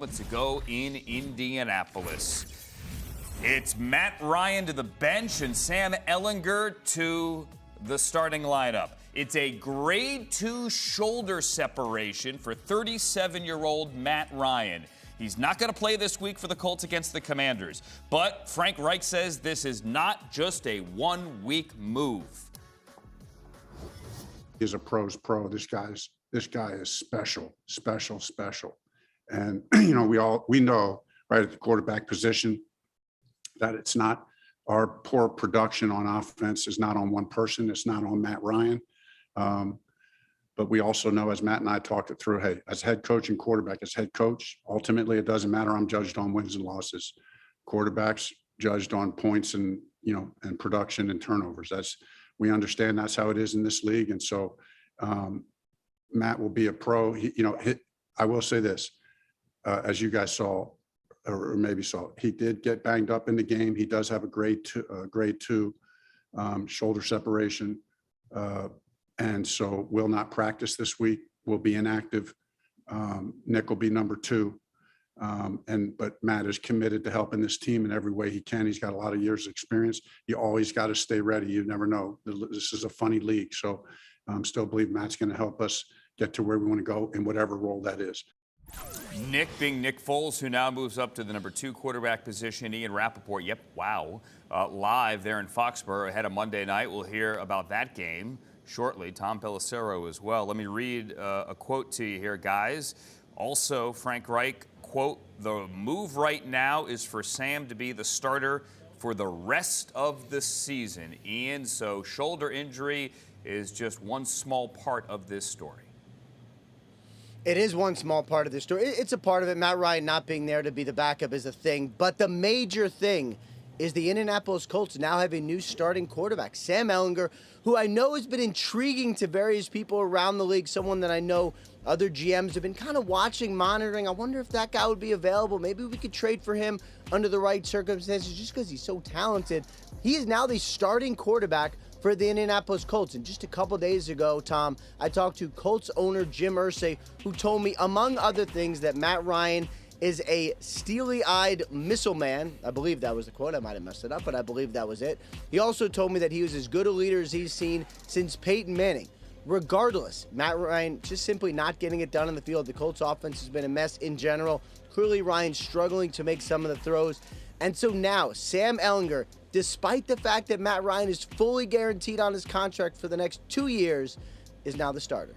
To go in Indianapolis. It's Matt Ryan to the bench and Sam Ehlinger to the starting lineup. It's a grade 2 shoulder separation for 37-year-old Matt Ryan. He's not going to play this week for the Colts against the Commanders. But Frank Reich says this is not just a one-week move. He's a pro's pro. This guy is special. And, we know right at the quarterback position that it's not our poor production on offense is not on one person. It's not on Matt Ryan. But we also know, as Matt and I talked it through, hey, as head coach and quarterback, as head coach, ultimately it doesn't matter. I'm judged on wins and losses. Quarterbacks judged on points and, and production and turnovers. We understand that's how it is in this league. And so Matt will be a pro. I will say this. As you guys saw, or maybe saw, he did get banged up in the game. He does have a grade two shoulder separation, and so will not practice this week. Will be inactive. Nick will be number 2, but Matt is committed to helping this team in every way he can. He's got a lot of years of experience. You always got to stay ready. You never know. This is a funny league, so still believe Matt's going to help us get to where we want to go in whatever role that is. Nick being Nick Foles, who now moves up to the number 2 quarterback position. Ian Rappaport, live there in Foxborough ahead of Monday night. We'll hear about that game shortly. Tom Pelissero as well. Let me read a quote to you here, guys. Also, Frank Reich, quote, "The move right now is for Sam to be the starter for the rest of the season." Ian, so shoulder injury is just one small part of this story. It is one small part of the story. It's a part of it. Matt Ryan not being there to be the backup is a thing. But the major thing is the Indianapolis Colts now have a new starting quarterback, Sam Ehlinger, who I know has been intriguing to various people around the league, someone that I know other GMs have been kind of watching, monitoring. I wonder if that guy would be available. Maybe we could trade for him under the right circumstances just because he's so talented. He is now the starting quarterback for the Indianapolis Colts. And just a couple days ago, Tom, I talked to Colts owner Jim Irsay, who told me, among other things, that Matt Ryan is a steely-eyed missile man. I believe that was the quote. I might have messed it up, but I believe that was it. He also told me that he was as good a leader as he's seen since Peyton Manning. Regardless, Matt Ryan just simply not getting it done in the field. The Colts offense has been a mess in general. Clearly, Ryan's struggling to make some of the throws. And so now, Sam Ehlinger, despite the fact that Matt Ryan is fully guaranteed on his contract for the next 2 years, is now the starter.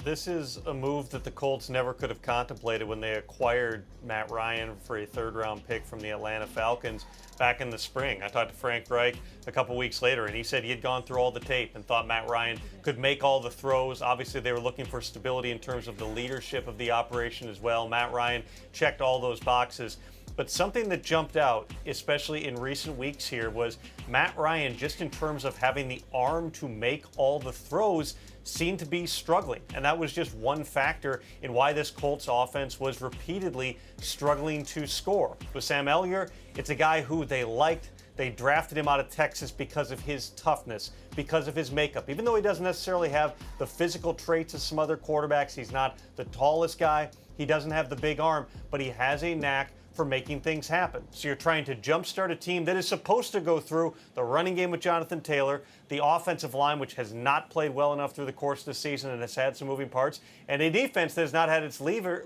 This is a move that the Colts never could have contemplated when they acquired Matt Ryan for a third-round pick from the Atlanta Falcons back in the spring. I talked to Frank Reich a couple weeks later, and he said he had gone through all the tape and thought Matt Ryan could make all the throws. Obviously, they were looking for stability in terms of the leadership of the operation as well. Matt Ryan checked all those boxes. But something that jumped out, especially in recent weeks here, was Matt Ryan, just in terms of having the arm to make all the throws, seemed to be struggling. And that was just one factor in why this Colts offense was repeatedly struggling to score. With Sam Ehlinger, it's a guy who they liked. They drafted him out of Texas because of his toughness, because of his makeup. Even though he doesn't necessarily have the physical traits of some other quarterbacks, he's not the tallest guy, he doesn't have the big arm, but he has a knack for making things happen. So you're trying to jumpstart a team that is supposed to go through the running game with Jonathan Taylor, the offensive line, which has not played well enough through the course of the season and has had some moving parts, and a defense that has not had its leader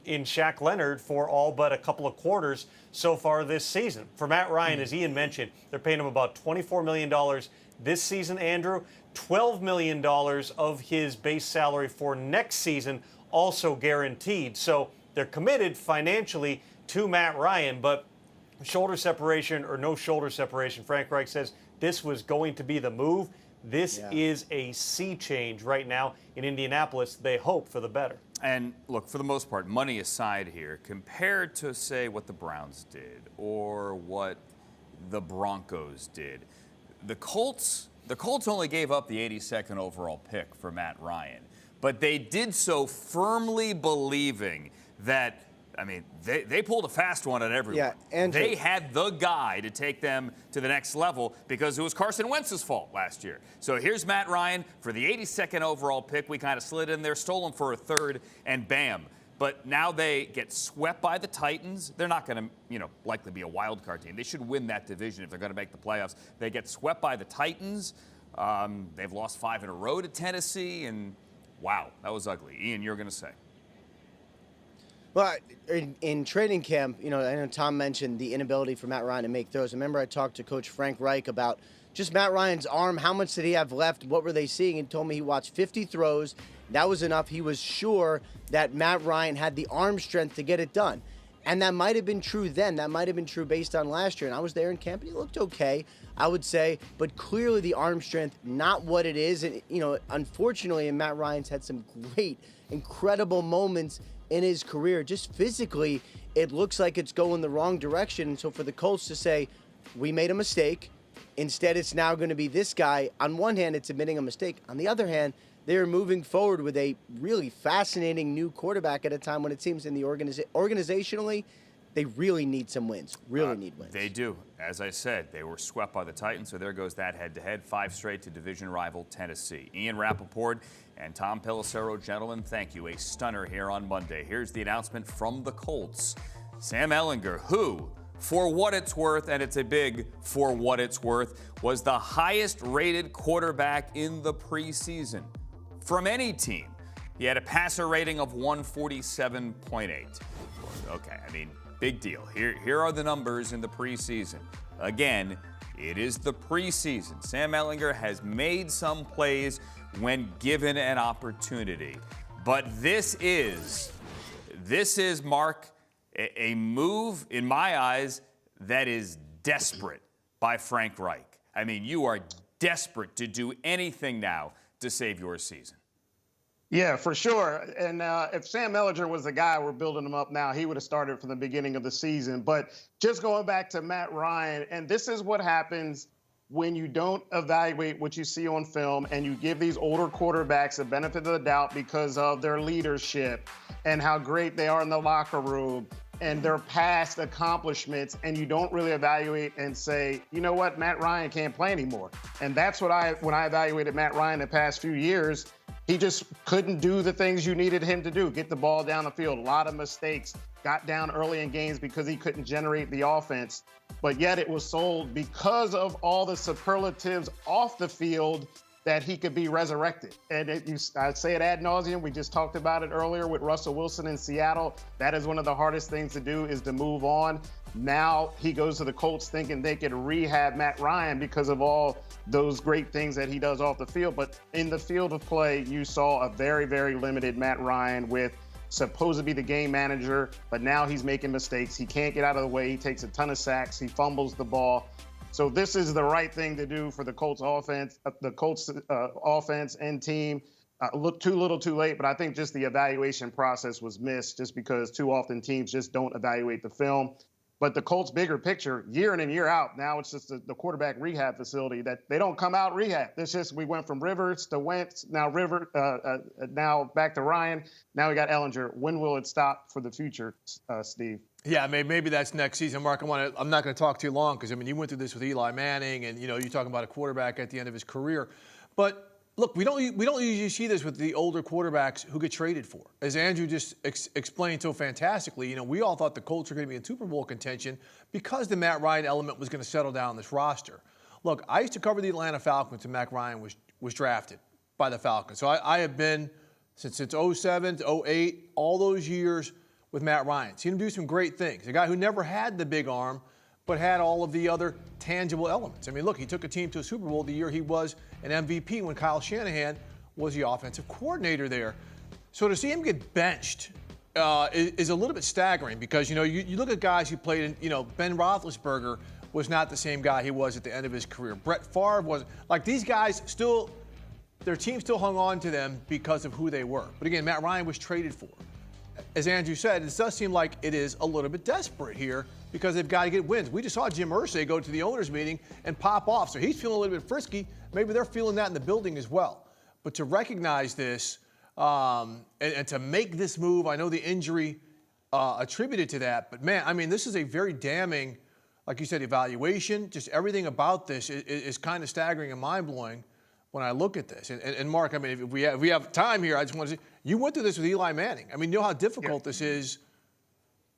in Shaq Leonard for all but a couple of quarters so far this season. For Matt Ryan, as Ian mentioned, they're paying him about $24 million this season, Andrew. $12 million of his base salary for next season also guaranteed. So they're committed financially to Matt Ryan, but shoulder separation or no shoulder separation, Frank Reich says this was going to be the move. This is a sea change right now in Indianapolis. They hope for the better. And look, for the most part, money aside here, compared to, say, what the Browns did or what the Broncos did, the Colts only gave up the 82nd overall pick for Matt Ryan, but they did so firmly believing that I mean, they pulled a fast one at everyone. Yeah, Andrew. They had the guy to take them to the next level because it was Carson Wentz's fault last year. So here's Matt Ryan for the 82nd overall pick. We kind of slid in there, stole him for a third, and bam. But now they get swept by the Titans. They're not going to, likely be a wild card team. They should win that division if they're going to make the playoffs. They get swept by the Titans. They've lost 5 in a row to Tennessee, and wow, that was ugly. Ian, you're going to say. Well, in training camp, I know Tom mentioned the inability for Matt Ryan to make throws. I remember I talked to Coach Frank Reich about just Matt Ryan's arm. How much did he have left? What were they seeing? And told me he watched 50 throws. That was enough. He was sure that Matt Ryan had the arm strength to get it done. And that might have been true then. That might have been true based on last year. And I was there in camp, and he looked okay, I would say. But clearly the arm strength, not what it is. And, unfortunately, and Matt Ryan's had some great, incredible moments in his career. Just physically, it looks like it's going the wrong direction. And so for the Colts to say, we made a mistake, instead it's now going to be this guy, on one hand, it's admitting a mistake. On the other hand, they're moving forward with a really fascinating new quarterback at a time when it seems in the organizationally, they really need some wins. Really need wins. They do. As I said, they were swept by the Titans, so there goes that head-to-head. 5 straight to division rival Tennessee. Ian Rappaport and Tom Pelissero, gentlemen, thank you. A stunner here on Monday. Here's the announcement from the Colts. Sam Ehlinger, who, for what it's worth, and it's a big for what it's worth, was the highest-rated quarterback in the preseason from any team. He had a passer rating of 147.8. Okay, I mean, big deal. Here are the numbers in the preseason. Again, it is the preseason. Sam Ehlinger has made some plays when given an opportunity. But this is, Mark, a move, in my eyes, that is desperate by Frank Reich. I mean, you are desperate to do anything now to save your season. Yeah, for sure. And if Sam Ehlinger was the guy we're building him up now, he would have started from the beginning of the season. But just going back to Matt Ryan, and this is what happens when you don't evaluate what you see on film and you give these older quarterbacks the benefit of the doubt because of their leadership and how great they are in the locker room and their past accomplishments, and you don't really evaluate and say, you know what, Matt Ryan can't play anymore. And that's what when I evaluated Matt Ryan the past few years, he just couldn't do the things you needed him to do, get the ball down the field, a lot of mistakes, got down early in games because he couldn't generate the offense. But yet it was sold because of all the superlatives off the field that he could be resurrected. And I say it ad nauseum. We just talked about it earlier with Russell Wilson in Seattle. That is one of the hardest things to do, is to move on. Now he goes to the Colts thinking they could rehab Matt Ryan because of all those great things that he does off the field. But in the field of play, you saw a very, very limited Matt Ryan with supposed to be the game manager, but now he's making mistakes. He can't get out of the way. He takes a ton of sacks. He fumbles the ball. So this is the right thing to do for the Colts offense, offense and team. Too little, too late, but I think just the evaluation process was missed just because too often teams just don't evaluate the film. But the Colts' bigger picture, year in and year out, now it's just the quarterback rehab facility that they don't come out rehab. It's just we went from Rivers to Wentz, now now back to Ryan. Now we got Ehlinger. When will it stop for the future, Steve? Yeah, maybe that's next season, Mark. I'm not going to talk too long because, you went through this with Eli Manning and, you're talking about a quarterback at the end of his career. But look, we don't usually see this with the older quarterbacks who get traded for. As Andrew just explained so fantastically, we all thought the Colts were going to be in Super Bowl contention because the Matt Ryan element was going to settle down this roster. Look, I used to cover the Atlanta Falcons when Matt Ryan was drafted by the Falcons. So I have been, since 07 to 08, all those years with Matt Ryan. Seen him do some great things. A guy who never had the big arm, but had all of the other tangible elements. Look, he took a team to a Super Bowl the year he was an MVP when Kyle Shanahan was the offensive coordinator there. So to see him get benched is a little bit staggering because, you look at guys who played in, Ben Roethlisberger was not the same guy he was at the end of his career. Brett Favre wasn't. Like, these guys still, their team still hung on to them because of who they were. But again, Matt Ryan was traded for. As Andrew said, it does seem like it is a little bit desperate here because they've got to get wins. We just saw Jim Irsay go to the owners' meeting and pop off. So he's feeling a little bit frisky. Maybe they're feeling that in the building as well. But to recognize this and to make this move, I know the injury attributed to that. But man, I mean, this is a very damning, like you said, evaluation. Just everything about this is kind of staggering and mind-blowing when I look at this. And Mark, I mean, if we have time here, I just want to say, you went through this with Eli Manning. I mean, you know how difficult this is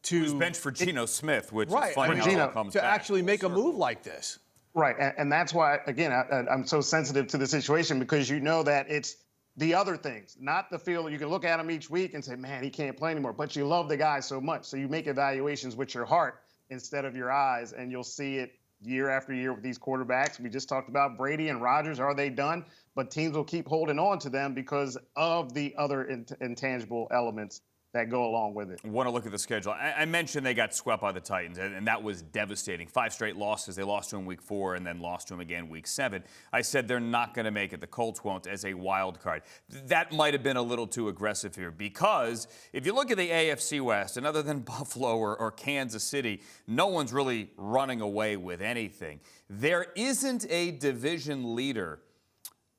to... He was benched for Geno Smith, which right, is funny how it all comes to back. actually make a move like this. Right, and that's why, again, I'm so sensitive to the situation, because you know that it's the other things, not the field. You can look at him each week and say, man, he can't play anymore, but you love the guy so much. So you make evaluations with your heart instead of your eyes, and you'll see it year after year with these quarterbacks. We just talked about Brady and Rodgers. Are they done? But teams will keep holding on to them because of the other intangible elements that go along with it. I want to look at the schedule. I mentioned they got swept by the Titans, and that was devastating. 5 straight losses. They lost to them week 4 and then lost to them again week 7. I said they're not going to make it. The Colts won't as a wild card. That might have been a little too aggressive here, because if you look at the AFC West, and other than Buffalo or Kansas City, no one's really running away with anything. There isn't a division leader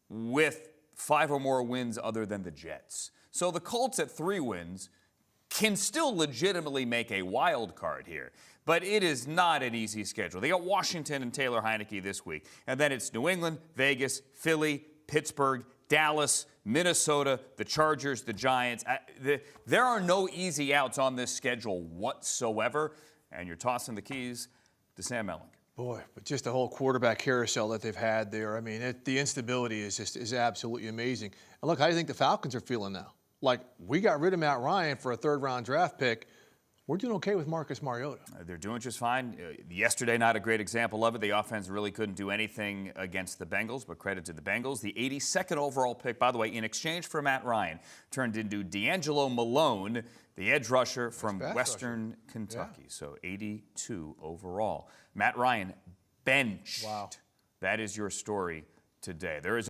with 5 or more wins other than the Jets. So the Colts at 3 wins can still legitimately make a wild card here. But it is not an easy schedule. They got Washington and Taylor Heineke this week. And then it's New England, Vegas, Philly, Pittsburgh, Dallas, Minnesota, the Chargers, the Giants. There are no easy outs on this schedule whatsoever. And you're tossing the keys to Sam Ellinger. Boy, but just the whole quarterback carousel that they've had there. I mean, the instability is absolutely amazing. And look, how do you think the Falcons are feeling now? Like, we got rid of Matt Ryan for a 3rd-round draft pick. We're doing okay with Marcus Mariota. They're doing just fine. Yesterday, not a great example of it. The offense really couldn't do anything against the Bengals, but credit to the Bengals. The 82nd overall pick, by the way, in exchange for Matt Ryan, turned into D'Angelo Malone, the edge rusher from Western Kentucky. Yeah. So 82 overall. Matt Ryan benched. Wow. That is your story today. There is